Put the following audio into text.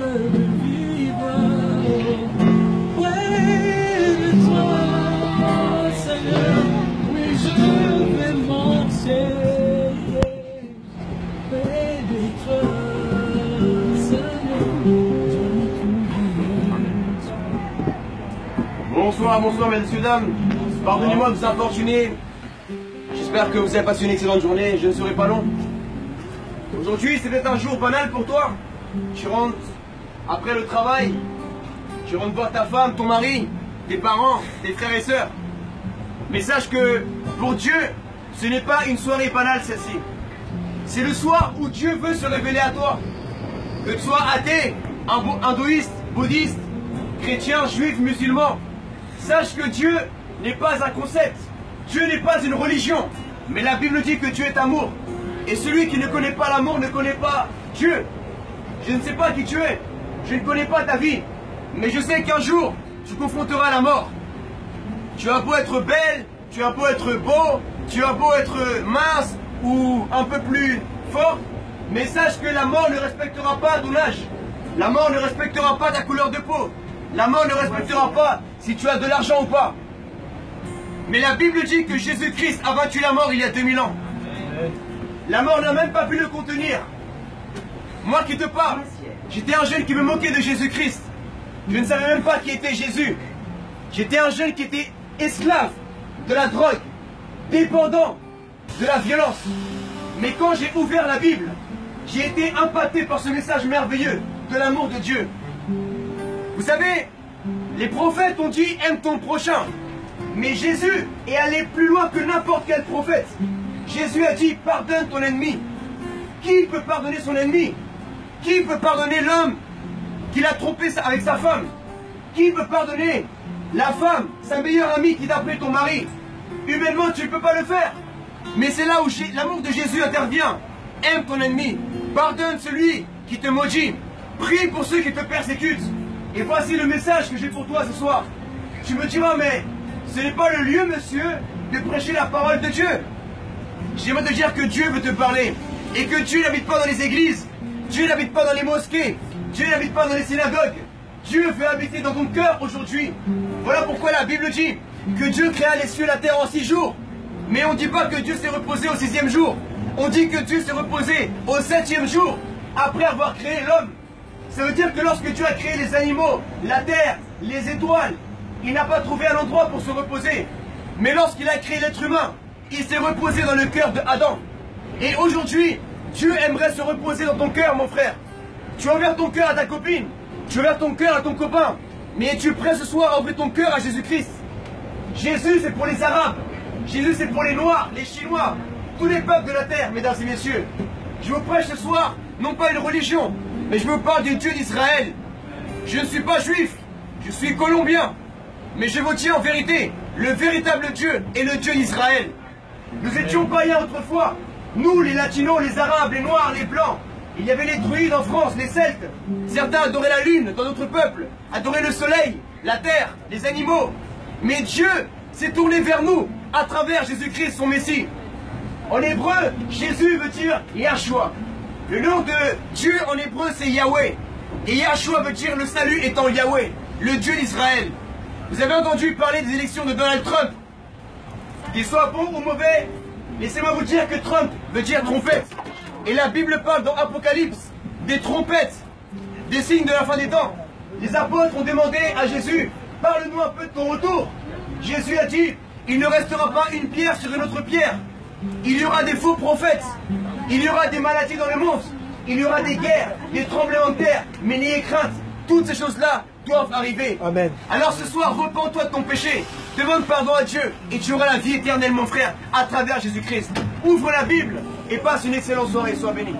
je veux vivre près de toi, Seigneur. Oui, je vais marcher près de toi, Seigneur. Bonsoir, bonsoir, messieurs, dames. Pardonnez-moi de vous importuner. J'espère que vous avez passé une excellente journée. Je ne serai pas long. Aujourd'hui, c'est peut-être un jour banal pour toi. Tu rentres après le travail. Tu rentres voir ta femme, ton mari, tes parents, tes frères et sœurs. Mais sache que pour Dieu, ce n'est pas une soirée banale celle-ci. C'est le soir où Dieu veut se révéler à toi. Que tu sois athée, hindouiste, bouddhiste, chrétien, juif, musulman. Sache que Dieu n'est pas un concept. Dieu n'est pas une religion. Mais la Bible dit que Dieu est amour. Et celui qui ne connaît pas l'amour ne connaît pas Dieu. Je ne sais pas qui tu es. Je ne connais pas ta vie. Mais je sais qu'un jour, tu confronteras la mort. Tu as beau être belle, tu as beau être beau, tu as beau être mince ou un peu plus fort. Mais sache que la mort ne respectera pas ton âge. La mort ne respectera pas ta couleur de peau. La mort ne respectera pas si tu as de l'argent ou pas. Mais la Bible dit que Jésus-Christ a vaincu la mort il y a 2000 ans. La mort n'a même pas pu le contenir. Moi qui te parle, j'étais un jeune qui me moquait de Jésus-Christ. Je ne savais même pas qui était Jésus. J'étais un jeune qui était esclave de la drogue, dépendant de la violence. Mais quand j'ai ouvert la Bible, j'ai été impacté par ce message merveilleux de l'amour de Dieu. Vous savez, les prophètes ont dit « aime ton prochain ». Mais Jésus est allé plus loin que n'importe quel prophète. Jésus a dit « pardonne ton ennemi ». Qui peut pardonner son ennemi? Qui peut pardonner l'homme qui l'a trompé avec sa femme? Qui peut pardonner la femme, sa meilleure amie qui t'a appelé ton mari? Humainement, tu ne peux pas le faire. Mais c'est là où l'amour de Jésus intervient. Aime ton ennemi. Pardonne celui qui te maudit. Prie pour ceux qui te persécutent. Et voici le message que j'ai pour toi ce soir. Tu me diras, mais ce n'est pas le lieu, monsieur, de prêcher la parole de Dieu. J'aimerais te dire que Dieu veut te parler. Et que Dieu n'habite pas dans les églises. Dieu n'habite pas dans les mosquées. Dieu n'habite pas dans les synagogues. Dieu veut habiter dans ton cœur aujourd'hui. Voilà pourquoi la Bible dit que Dieu créa les cieux et la terre en 6 jours. Mais on ne dit pas que Dieu s'est reposé au 6e jour. On dit que Dieu s'est reposé au 7e jour, après avoir créé l'homme. Ça veut dire que lorsque Dieu a créé les animaux, la terre, les étoiles, il n'a pas trouvé un endroit pour se reposer. Mais lorsqu'il a créé l'être humain, il s'est reposé dans le cœur d'Adam. Et aujourd'hui, Dieu aimerait se reposer dans ton cœur, mon frère. Tu as ouvert ton cœur à ta copine, tu as ouvert ton cœur à ton copain, mais es-tu prêt ce soir à ouvrir ton cœur à Jésus-Christ? Jésus, c'est pour les Arabes. Jésus, c'est pour les Noirs, les Chinois, tous les peuples de la terre, mesdames et messieurs. Je vous prêche ce soir, non pas une religion, mais je vous parle du Dieu d'Israël. Je ne suis pas juif, je suis colombien. Mais je vous dis en vérité, le véritable Dieu est le Dieu d'Israël. Nous étions païens autrefois. Nous, les Latinos, les Arabes, les Noirs, les Blancs. Il y avait les druides en France, les Celtes. Certains adoraient la lune dans notre peuple, adoraient le soleil, la terre, les animaux. Mais Dieu s'est tourné vers nous à travers Jésus-Christ, son Messie. En hébreu, Jésus veut dire Yahshua. Le nom de Dieu en hébreu, c'est Yahweh. Et Yahshua veut dire le salut étant Yahweh, le Dieu d'Israël. Vous avez entendu parler des élections de Donald Trump. Qu'il soit bon ou mauvais, laissez-moi vous dire que Trump veut dire trompette. Et la Bible parle dans Apocalypse des trompettes, des signes de la fin des temps. Les apôtres ont demandé à Jésus, parle-nous un peu de ton retour. Jésus a dit, il ne restera pas une pierre sur une autre pierre. Il y aura des faux prophètes. Il y aura des maladies dans le monde. Il y aura des guerres, des tremblements de terre. Mais n'ayez crainte, toutes ces choses-là doivent arriver. Amen. Alors ce soir, repens-toi de ton péché. Demande pardon à Dieu et tu auras la vie éternelle, mon frère, à travers Jésus-Christ. Ouvre la Bible et passe une excellente soirée. Sois béni.